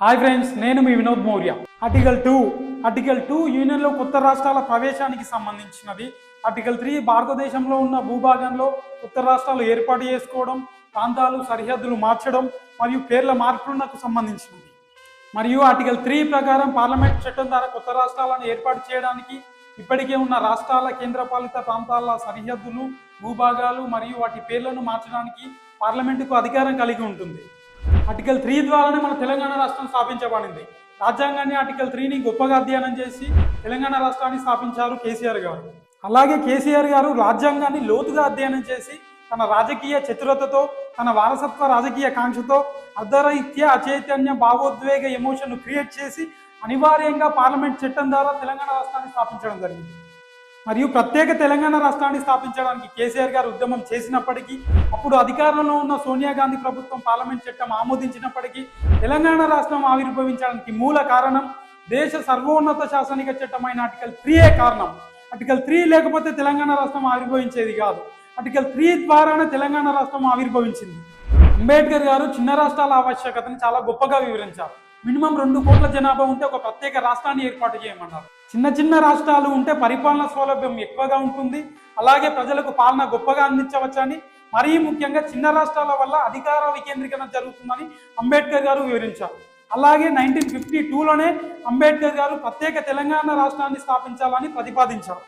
Hi friends, నేను మీ Vinod Maurya. Article 2 యూనియన్లో కొత్త రాష్ట్రాల ప్రవేశానికి సంబంధించినది. ఆర్టికల్ 3 భారతదేశంలో ఉన్న భూభాగంలో కొత్త రాష్ట్రాలు ఏర్పాటు చేసుకోవడం, ప్రాంతాలు సరిహద్దులు మార్చడం మరియు పేర్ల మార్పులకు సంబంధించినది. మరియు ఆర్టికల్ 3 ప్రకారం పార్లమెంట్ చట్టం ద్వారా కొత్త రాష్ట్రాలను ఏర్పాటు చేయడానికి, ఇప్పటికే ఉన్న రాష్ట్రాల కేంద్రపాలిత ప్రాంతాల సరిహద్దులు, భూభాగాలు మరియు వాటి పేర్లను మార్చడానికి పార్లమెంటుకు అధికారం కలిగి ఉంటుంది. ఆర్టికల్ 3 ద్వారానే మన తెలంగాణ రాష్ట్రం స్థాపించబడింది. రాజ్యాంగాన్ని ఆర్టికల్ 3ని గొప్పగా అధ్యయనం చేసి తెలంగాణ రాష్ట్రాన్ని స్థాపించారు కేసీఆర్ గారు. అలాగే కేసీఆర్ గారు రాజ్యాంగాన్ని లోతుగా అధ్యయనం చేసి తన రాజకీయ చతురతతో, తన వారసత్వ రాజకీయ కాంక్షతో అర్ధరహిత్య అచైతన్య భావోద్వేగ ఎమోషన్ క్రియేట్ చేసి అనివార్యంగా పార్లమెంట్ చట్టం ద్వారా తెలంగాణ రాష్ట్రాన్ని స్థాపించడం జరిగింది. మరియు ప్రత్యేక తెలంగాణ రాష్ట్రాన్ని స్థాపించడానికి కేసీఆర్ గారు ఉద్యమం చేసినప్పటికీ, అప్పుడు అధికారంలో ఉన్న సోనియా గాంధీ ప్రభుత్వం పార్లమెంట్ చట్టం ఆమోదించినప్పటికీ తెలంగాణ రాష్ట్రం ఆవిర్భవించడానికి మూల కారణం దేశ సర్వోన్నత శాసనిక చట్టమైన ఆర్టికల్ 3 కారణం. ఆర్టికల్ 3 లేకపోతే తెలంగాణ రాష్ట్రం ఆవిర్భవించేది కాదు. ఆర్టికల్ 3 ద్వారానే తెలంగాణ రాష్ట్రం ఆవిర్భవించింది. అంబేద్కర్ గారు చిన్న రాష్ట్రాల ఆవశ్యకతను చాలా గొప్పగా వివరించారు. మినిమం 2 కోట్ల జనాభా ఉంటే ఒక ప్రత్యేక రాష్ట్రాన్ని ఏర్పాటు చేయమన్నారు. చిన్న రాష్ట్రాలు ఉంటే పరిపాలన సౌలభ్యం ఎక్కువగా ఉంటుంది, అలాగే ప్రజలకు పాలన గొప్పగా అందించవచ్చని, మరీ ముఖ్యంగా చిన్న రాష్ట్రాల వల్ల అధికార వికేంద్రీకరణ జరుగుతుందని అంబేద్కర్ గారు వివరించారు. అలాగే 1952లోనే అంబేద్కర్ గారు ప్రత్యేక తెలంగాణ రాష్ట్రాన్ని స్థాపించాలని ప్రతిపాదించారు.